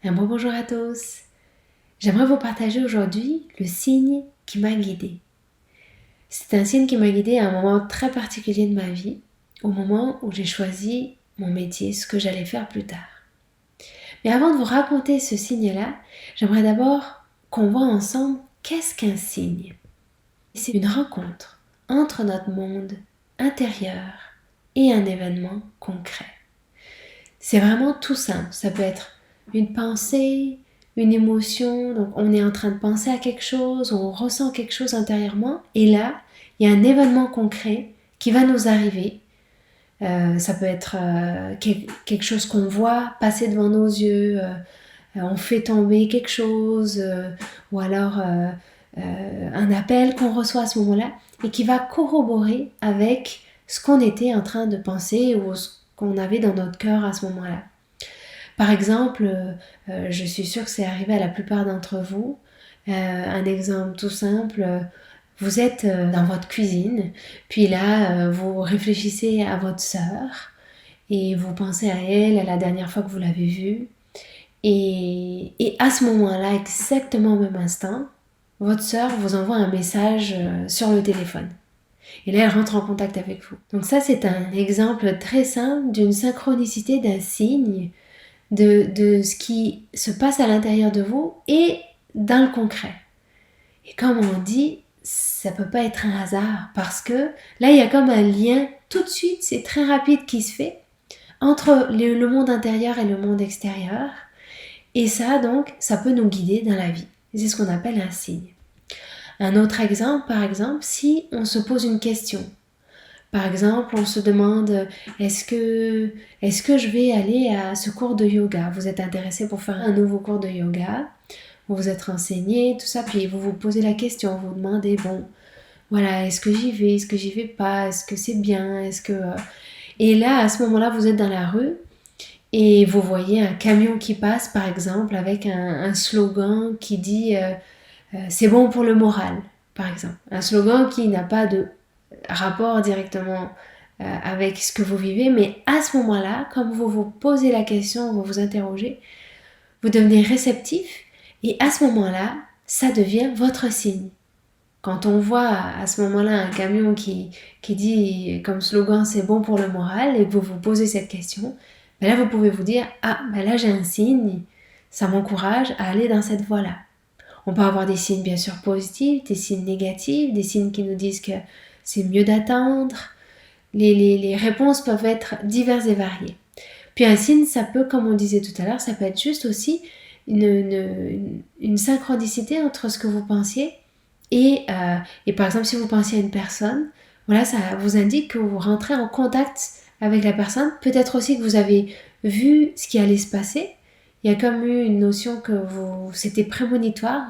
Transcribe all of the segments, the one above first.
Un bon bonjour à tous. J'aimerais vous partager aujourd'hui le signe qui m'a guidée. C'est un signe qui m'a guidée à un moment très particulier de ma vie, au moment où j'ai choisi mon métier, ce que j'allais faire plus tard. Mais avant de vous raconter ce signe-là, j'aimerais d'abord qu'on voit ensemble qu'est-ce qu'un signe. C'est une rencontre entre notre monde intérieur et un événement concret. C'est vraiment tout simple. Ça peut être une pensée, une émotion. Donc on est en train de penser à quelque chose, on ressent quelque chose intérieurement. Et là, il y a un événement concret qui va nous arriver. Ça peut être quelque chose qu'on voit passer devant nos yeux. On fait tomber quelque chose. Ou alors un appel qu'on reçoit à ce moment-là. Et qui va corroborer avec ce qu'on était en train de penser ou ce qu'on avait dans notre cœur à ce moment-là. Par exemple, je suis sûre que c'est arrivé à la plupart d'entre vous. Un exemple tout simple, vous êtes dans votre cuisine, puis là, vous réfléchissez à votre sœur et vous pensez à elle, à la dernière fois que vous l'avez vue. Et à ce moment-là, exactement au même instant, votre sœur vous envoie un message sur le téléphone. Et là, elle rentre en contact avec vous. Donc ça, c'est un exemple très simple d'une synchronicité, d'un signe de ce qui se passe à l'intérieur de vous et dans le concret. Et comme on dit, ça peut pas être un hasard parce que là, il y a comme un lien tout de suite, c'est très rapide qui se fait entre le monde intérieur et le monde extérieur. Et ça, donc, ça peut nous guider dans la vie. C'est ce qu'on appelle un signe. Un autre exemple, par exemple, si on se pose une question. Par exemple, on se demande est-ce que je vais aller à ce cours de yoga? Vous êtes intéressé pour faire un nouveau cours de yoga, vous vous êtes renseigné, tout ça, puis vous vous posez la question, vous vous demandez bon, voilà, est-ce que j'y vais pas, est-ce que c'est bien, et là, à ce moment-là, vous êtes dans la rue et vous voyez un camion qui passe, par exemple, avec un slogan qui dit c'est bon pour le moral, par exemple. Un slogan qui n'a pas de rapport directement avec ce que vous vivez, mais à ce moment-là, comme vous vous posez la question, vous vous interrogez, vous devenez réceptif et à ce moment-là, ça devient votre signe. Quand on voit à ce moment-là un camion qui dit comme slogan c'est bon pour le moral et que vous vous posez cette question, ben là vous pouvez vous dire ah ben là j'ai un signe, ça m'encourage à aller dans cette voie-là. On peut avoir des signes bien sûr positifs, des signes négatifs, des signes qui nous disent que c'est mieux d'attendre. Les réponses peuvent être diverses et variées. Puis un signe, ça peut, comme on disait tout à l'heure, ça peut être juste aussi une synchronicité entre ce que vous pensiez et par exemple si vous pensiez à une personne, voilà, ça vous indique que vous rentrez en contact avec la personne. Peut-être aussi que vous avez vu ce qui allait se passer. Il y a comme eu une notion que c'était prémonitoire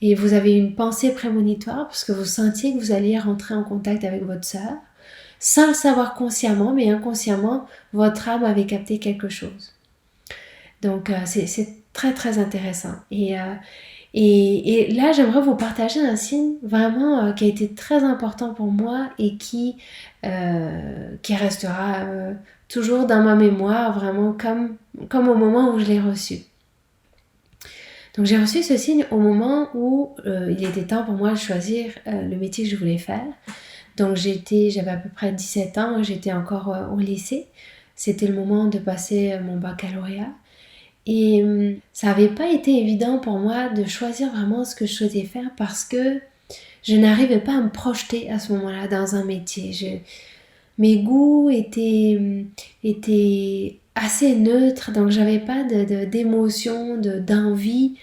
et vous avez une pensée prémonitoire parce que vous sentiez que vous alliez rentrer en contact avec votre sœur. Sans le savoir consciemment, mais inconsciemment, votre âme avait capté quelque chose. Donc c'est très très intéressant. Et là, j'aimerais vous partager un signe vraiment qui a été très important pour moi et qui restera toujours dans ma mémoire, vraiment comme au moment où je l'ai reçu. Donc j'ai reçu ce signe au moment où il était temps pour moi de choisir le métier que je voulais faire. Donc j'avais à peu près 17 ans, j'étais encore au lycée. C'était le moment de passer mon baccalauréat. Et ça n'avait pas été évident pour moi de choisir vraiment ce que je souhaitais faire parce que je n'arrivais pas à me projeter à ce moment-là dans un métier. Mes goûts étaient assez neutres, donc j'avais pas d'émotion, d'envie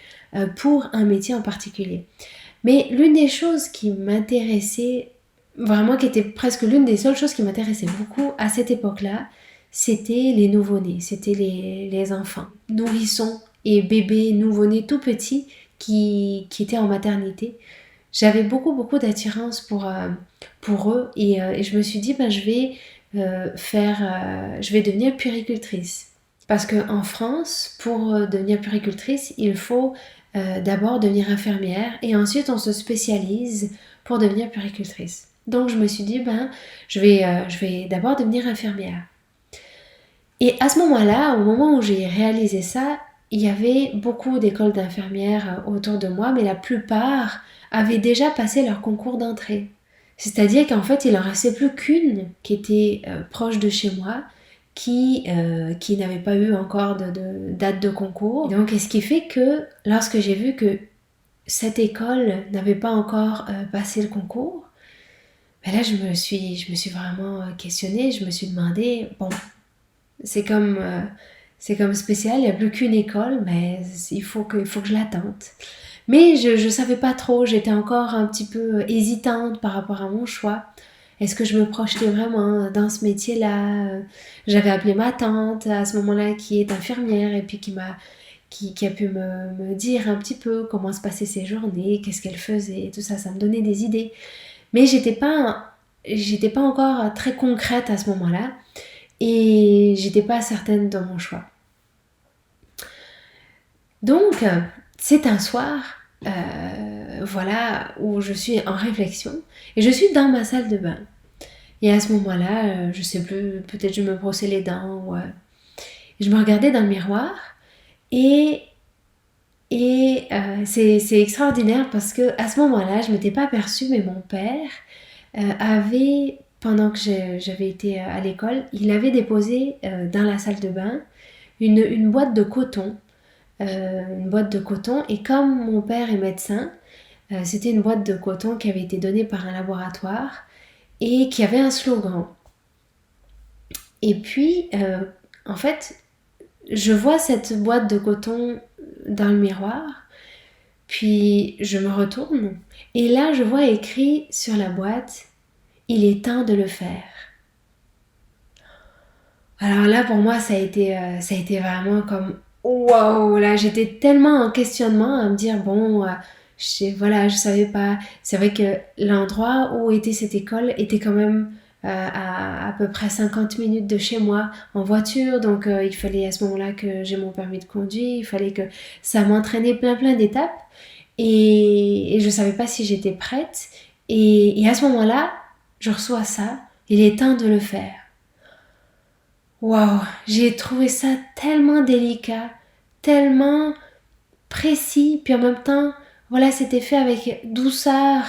pour un métier en particulier. Mais l'une des choses qui m'intéressait, vraiment qui était presque l'une des seules choses qui m'intéressait beaucoup à cette époque-là, c'était les nouveau-nés, c'était les enfants, nourrissons et bébés nouveau-nés tout petits qui étaient en maternité. J'avais beaucoup d'attirance pour eux et je me suis dit je vais devenir puéricultrice. Parce qu'en France, pour devenir puéricultrice, il faut d'abord devenir infirmière et ensuite on se spécialise pour devenir puéricultrice. Donc je me suis dit je vais d'abord devenir infirmière. Et à ce moment-là, au moment où j'ai réalisé ça, il y avait beaucoup d'écoles d'infirmières autour de moi, mais la plupart avaient déjà passé leur concours d'entrée. C'est-à-dire qu'en fait, il en restait plus qu'une qui était proche de chez moi, qui n'avait pas eu encore de date de concours. Et donc, ce qui fait que lorsque j'ai vu que cette école n'avait pas encore passé le concours, ben là, je me suis vraiment questionnée. Je me suis demandé, bon, c'est comme spécial, il n'y a plus qu'une école, mais il faut que je la tente. Mais je ne savais pas trop, j'étais encore un petit peu hésitante par rapport à mon choix. Est-ce que je me projetais vraiment dans ce métier-là? J'avais appelé ma tante à ce moment-là qui est infirmière et puis qui a pu me dire un petit peu comment se passaient ses journées, qu'est-ce qu'elle faisait, tout ça, ça me donnait des idées. Mais j'étais pas encore très concrète à ce moment-là et j'étais pas certaine de mon choix. Donc, c'est un soir, voilà, où je suis en réflexion et je suis dans ma salle de bain. Et à ce moment-là, je sais plus, peut-être je me brossais les dents ou je me regardais dans le miroir et c'est extraordinaire parce que à ce moment-là, je m'étais pas aperçue, mais mon père avait, pendant que j'avais été à l'école, il avait déposé dans la salle de bain une boîte de coton. Et comme mon père est médecin, c'était une boîte de coton qui avait été donnée par un laboratoire et qui avait un slogan. Et puis, en fait, je vois cette boîte de coton dans le miroir, puis je me retourne et là je vois écrit sur la boîte « Il est temps de le faire ». Alors là pour moi ça a été vraiment comme waouh, là j'étais tellement en questionnement à me dire bon je savais pas. C'est vrai que l'endroit où était cette école était quand même à peu près 50 minutes de chez moi en voiture, donc il fallait à ce moment-là que j'ai mon permis de conduire, il fallait que ça m'entraînait plein d'étapes et je savais pas si j'étais prête et à ce moment-là je reçois ça, il est temps de le faire. Waouh, j'ai trouvé ça tellement délicat, tellement précis, puis en même temps, voilà, c'était fait avec douceur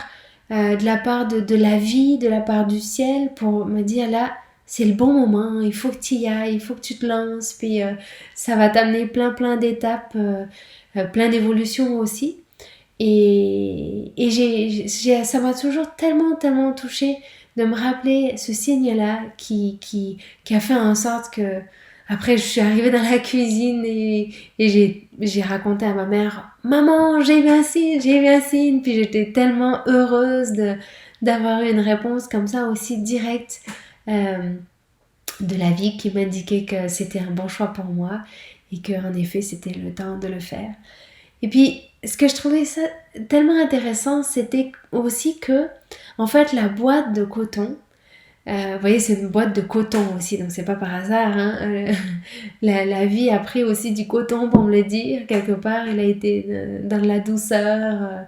de la part de la vie, de la part du ciel, pour me dire là, c'est le bon moment, il faut que tu y ailles, il faut que tu te lances, puis ça va t'amener plein d'étapes, plein d'évolutions aussi. Et ça m'a toujours tellement touchée de me rappeler ce signe-là qui a fait en sorte que après je suis arrivée dans la cuisine et j'ai raconté à ma mère maman j'ai vu un signe, puis j'étais tellement heureuse d'avoir eu une réponse comme ça aussi directe de la vie qui m'indiquait que c'était un bon choix pour moi et que en effet c'était le temps de le faire. Et puis, ce que je trouvais ça tellement intéressant, c'était aussi que, en fait, la boîte de coton, vous voyez, c'est une boîte de coton aussi, donc c'est pas par hasard, hein, la vie a pris aussi du coton pour me le dire, quelque part, il a été dans de la douceur,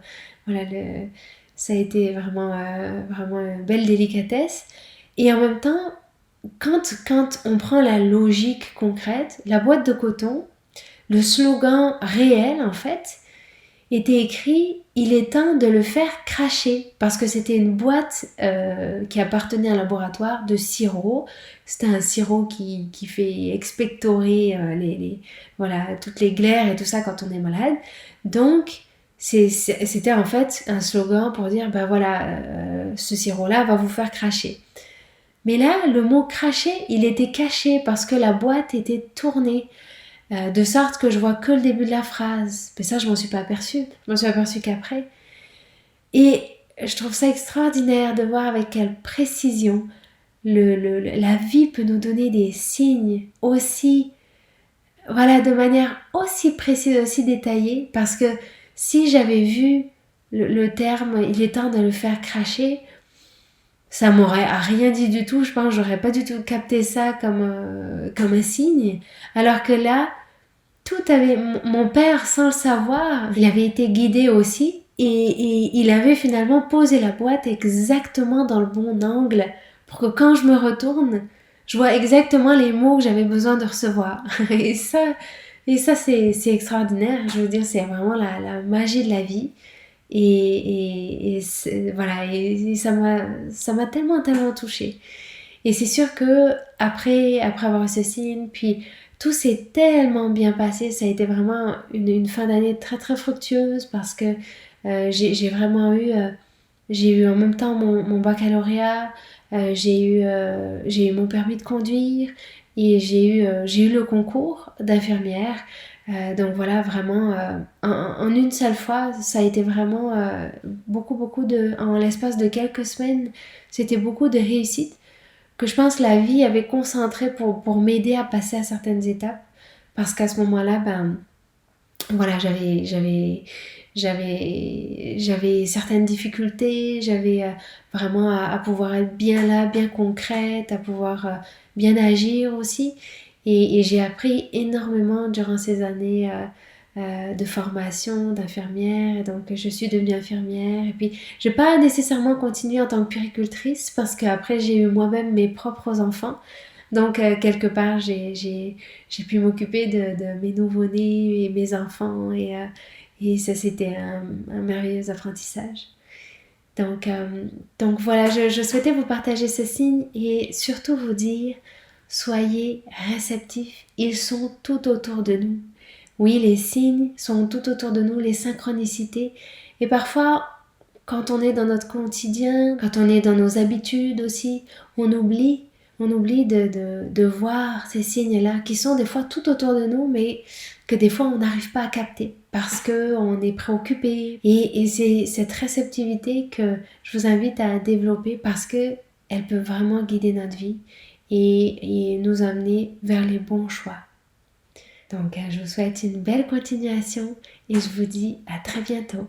voilà, ça a été vraiment une belle délicatesse. Et en même temps, quand on prend la logique concrète, la boîte de coton, le slogan réel, en fait, était écrit « Il est temps de le faire cracher » parce que c'était une boîte qui appartenait à un laboratoire de sirop. C'était un sirop qui fait expectorer voilà, toutes les glaires et tout ça quand on est malade. Donc, c'était en fait un slogan pour dire « Ben voilà, ce sirop-là va vous faire cracher ». Mais là, le mot « cracher », il était caché parce que la boîte était tournée. De sorte que je vois que le début de la phrase. Mais ça, je m'en suis pas aperçue. Je m'en suis aperçue qu'après. Et je trouve ça extraordinaire de voir avec quelle précision la vie peut nous donner des signes aussi, voilà, de manière aussi précise, aussi détaillée. Parce que si j'avais vu le terme « il est temps de le faire cracher », ça m'aurait rien dit du tout. Je pense que j'aurais pas du tout capté ça comme un signe. Alors que là, mon père, sans le savoir, il avait été guidé aussi et il avait finalement posé la boîte exactement dans le bon angle pour que quand je me retourne, je vois exactement les mots que j'avais besoin de recevoir. Et ça, Et ça, c'est extraordinaire. Je veux dire, c'est vraiment la magie de la vie. Voilà, et ça m'a tellement, tellement touchée. Et c'est sûr que après avoir eu ce signe, puis tout s'est tellement bien passé. Ça a été vraiment une fin d'année très, très fructueuse parce que j'ai vraiment j'ai eu en même temps mon baccalauréat, j'ai eu mon permis de conduire et j'ai eu le concours d'infirmière. Donc voilà, vraiment, en une seule fois, ça a été vraiment beaucoup en l'espace de quelques semaines, c'était beaucoup de réussite que je pense que la vie avait concentré pour m'aider à passer à certaines étapes. Parce qu'à ce moment-là, ben voilà, j'avais certaines difficultés, j'avais vraiment à pouvoir être bien là, bien concrète, à pouvoir bien agir aussi. Et j'ai appris énormément durant ces années de formation d'infirmière. Et donc, je suis devenue infirmière. Et puis, je n'ai pas nécessairement continué en tant que puéricultrice parce qu'après, j'ai eu moi-même mes propres enfants. Donc, quelque part, j'ai pu m'occuper de mes nouveau-nés et mes enfants. Et ça, c'était un merveilleux apprentissage. Donc, euh, donc voilà, je souhaitais vous partager ce signe et surtout vous dire, soyez réceptifs. Ils sont tout autour de nous. Oui, les signes sont tout autour de nous, les synchronicités. Et parfois, quand on est dans notre quotidien, quand on est dans nos habitudes aussi, on oublie de voir ces signes-là qui sont des fois tout autour de nous, mais que des fois on n'arrive pas à capter parce qu'on est préoccupé. Et c'est cette réceptivité que je vous invite à développer parce que elle peut vraiment guider notre vie et nous amener vers les bons choix. Donc, je vous souhaite une belle continuation et je vous dis à très bientôt.